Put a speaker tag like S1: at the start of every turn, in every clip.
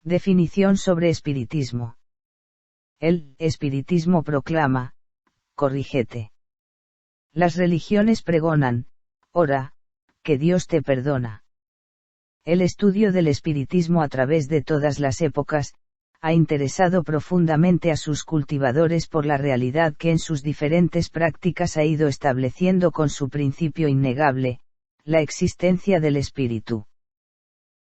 S1: Definición sobre espiritismo. El espiritismo proclama, corrígete. Las religiones pregonan, ora, que Dios te perdona. El estudio del espiritismo a través de todas las épocas, ha interesado profundamente a sus cultivadores por la realidad que en sus diferentes prácticas ha ido estableciendo con su principio innegable, la existencia del espíritu.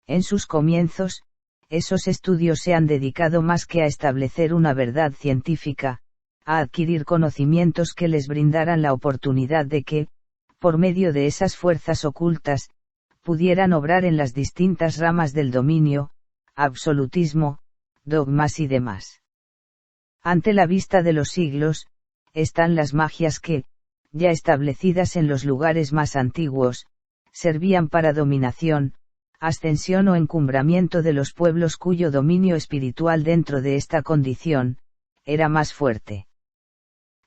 S1: En sus comienzos, esos estudios se han dedicado más que a establecer una verdad científica, a adquirir conocimientos que les brindaran la oportunidad de que, por medio de esas fuerzas ocultas, pudieran obrar en las distintas ramas del dominio, absolutismo, dogmas y demás. Ante la vista de los siglos, están las magias que, ya establecidas en los lugares más antiguos, servían para dominación, ascensión o encumbramiento de los pueblos cuyo dominio espiritual dentro de esta condición, era más fuerte.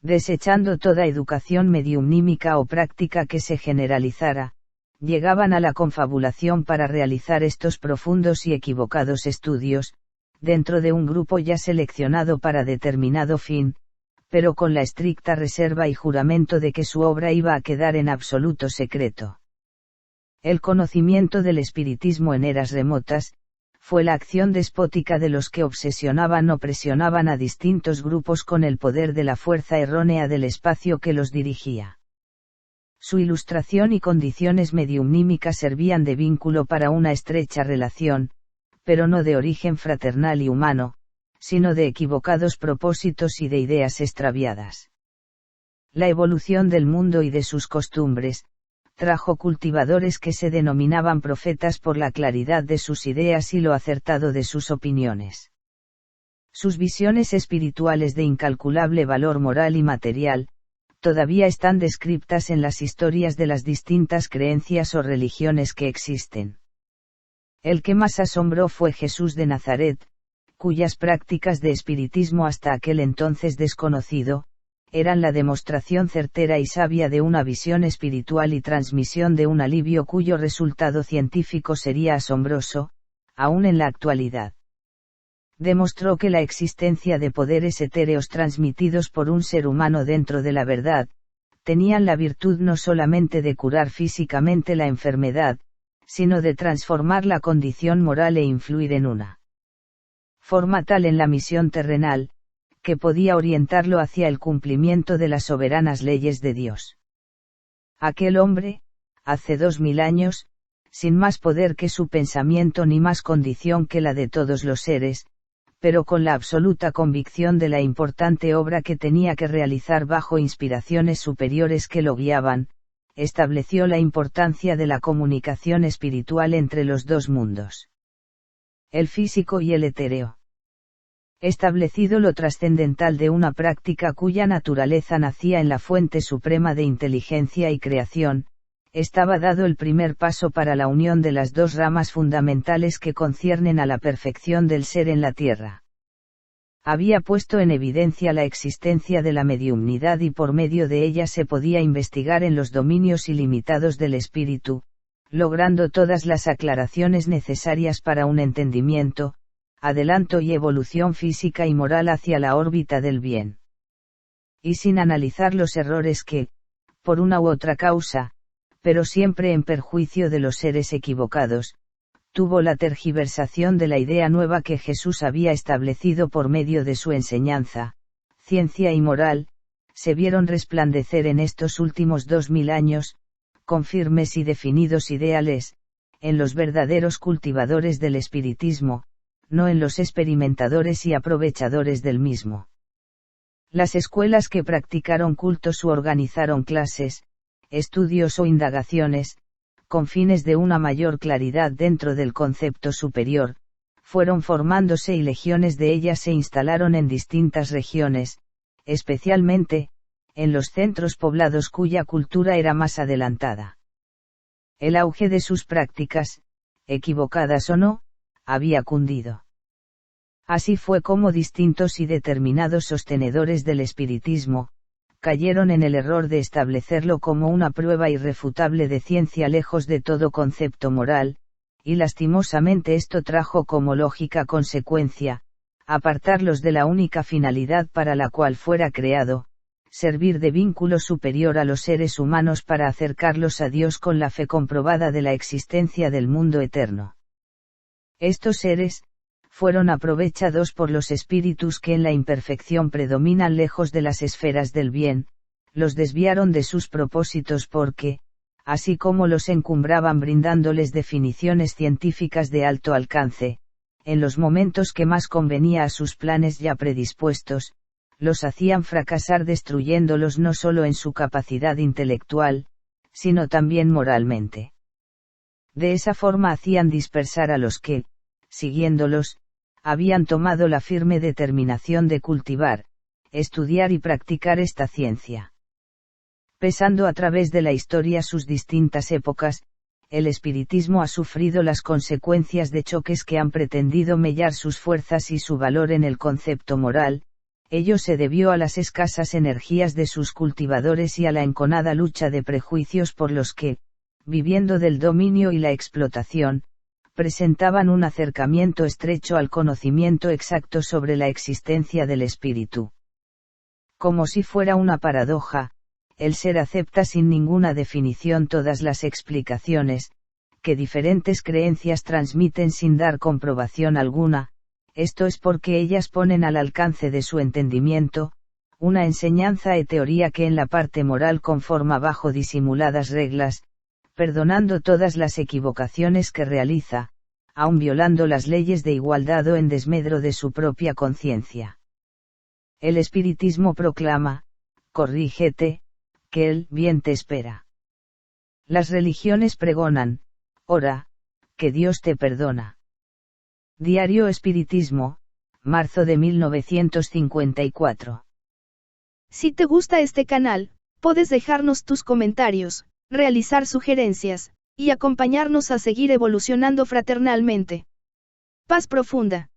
S1: Desechando toda educación mediumnímica o práctica que se generalizara, llegaban a la confabulación para realizar estos profundos y equivocados estudios, dentro de un grupo ya seleccionado para determinado fin, pero con la estricta reserva y juramento de que su obra iba a quedar en absoluto secreto. El conocimiento del espiritismo en eras remotas, fue la acción despótica de los que obsesionaban o presionaban a distintos grupos con el poder de la fuerza errónea del espacio que los dirigía. Su ilustración y condiciones mediumnímicas servían de vínculo para una estrecha relación, pero no de origen fraternal y humano, sino de equivocados propósitos y de ideas extraviadas. La evolución del mundo y de sus costumbres, trajo cultivadores que se denominaban profetas por la claridad de sus ideas y lo acertado de sus opiniones. Sus visiones espirituales de incalculable valor moral y material, todavía están descriptas en las historias de las distintas creencias o religiones que existen. El que más asombró fue Jesús de Nazaret, cuyas prácticas de espiritismo hasta aquel entonces desconocido, eran la demostración certera y sabia de una visión espiritual y transmisión de un alivio cuyo resultado científico sería asombroso, aún en la actualidad. Demostró que la existencia de poderes etéreos transmitidos por un ser humano dentro de la verdad, tenían la virtud no solamente de curar físicamente la enfermedad, sino de transformar la condición moral e influir en una forma tal en la misión terrenal, que podía orientarlo hacia el cumplimiento de las soberanas leyes de Dios. Aquel hombre, hace 2000 años, sin más poder que su pensamiento ni más condición que la de todos los seres, pero con la absoluta convicción de la importante obra que tenía que realizar bajo inspiraciones superiores que lo guiaban, estableció la importancia de la comunicación espiritual entre los dos mundos, el físico y el etéreo. Establecido lo trascendental de una práctica cuya naturaleza nacía en la fuente suprema de inteligencia y creación, estaba dado el primer paso para la unión de las dos ramas fundamentales que conciernen a la perfección del ser en la tierra. Había puesto en evidencia la existencia de la mediumnidad y por medio de ella se podía investigar en los dominios ilimitados del espíritu, logrando todas las aclaraciones necesarias para un entendimiento, adelanto y evolución física y moral hacia la órbita del bien. Y sin analizar los errores que, por una u otra causa, pero siempre en perjuicio de los seres equivocados, tuvo la tergiversación de la idea nueva que Jesús había establecido por medio de su enseñanza, ciencia y moral, se vieron resplandecer en estos últimos 2000 años, con firmes y definidos ideales, en los verdaderos cultivadores del espiritismo, no en los experimentadores y aprovechadores del mismo. Las escuelas que practicaron cultos u organizaron clases, estudios o indagaciones, con fines de una mayor claridad dentro del concepto superior, fueron formándose y legiones de ellas se instalaron en distintas regiones, especialmente, en los centros poblados cuya cultura era más adelantada. El auge de sus prácticas, equivocadas o no, había cundido. Así fue como distintos y determinados sostenedores del espiritismo, cayeron en el error de establecerlo como una prueba irrefutable de ciencia lejos de todo concepto moral, y lastimosamente esto trajo como lógica consecuencia, apartarlos de la única finalidad para la cual fuera creado, servir de vínculo superior a los seres humanos para acercarlos a Dios con la fe comprobada de la existencia del mundo eterno. Estos seres, fueron aprovechados por los espíritus que en la imperfección predominan lejos de las esferas del bien, los desviaron de sus propósitos porque, así como los encumbraban brindándoles definiciones científicas de alto alcance, en los momentos que más convenía a sus planes ya predispuestos, los hacían fracasar destruyéndolos no solo en su capacidad intelectual, sino también moralmente. De esa forma hacían dispersar a los que, siguiéndolos, habían tomado la firme determinación de cultivar, estudiar y practicar esta ciencia. Pesando a través de la historia sus distintas épocas, el espiritismo ha sufrido las consecuencias de choques que han pretendido mellar sus fuerzas y su valor en el concepto moral. Ello se debió a las escasas energías de sus cultivadores y a la enconada lucha de prejuicios por los que, viviendo del dominio y la explotación, presentaban un acercamiento estrecho al conocimiento exacto sobre la existencia del espíritu. Como si fuera una paradoja, el ser acepta sin ninguna definición todas las explicaciones, que diferentes creencias transmiten sin dar comprobación alguna. Esto es porque ellas ponen al alcance de su entendimiento, una enseñanza y teoría que en la parte moral conforma bajo disimuladas reglas, perdonando todas las equivocaciones que realiza, aun violando las leyes de igualdad o en desmedro de su propia conciencia. El espiritismo proclama, corrígete, que el bien te espera. Las religiones pregonan, ora, que Dios te perdona. Diario Espiritismo, marzo de 1954.
S2: Si te gusta este canal, puedes dejarnos tus comentarios, realizar sugerencias, y acompañarnos a seguir evolucionando fraternalmente. Paz profunda.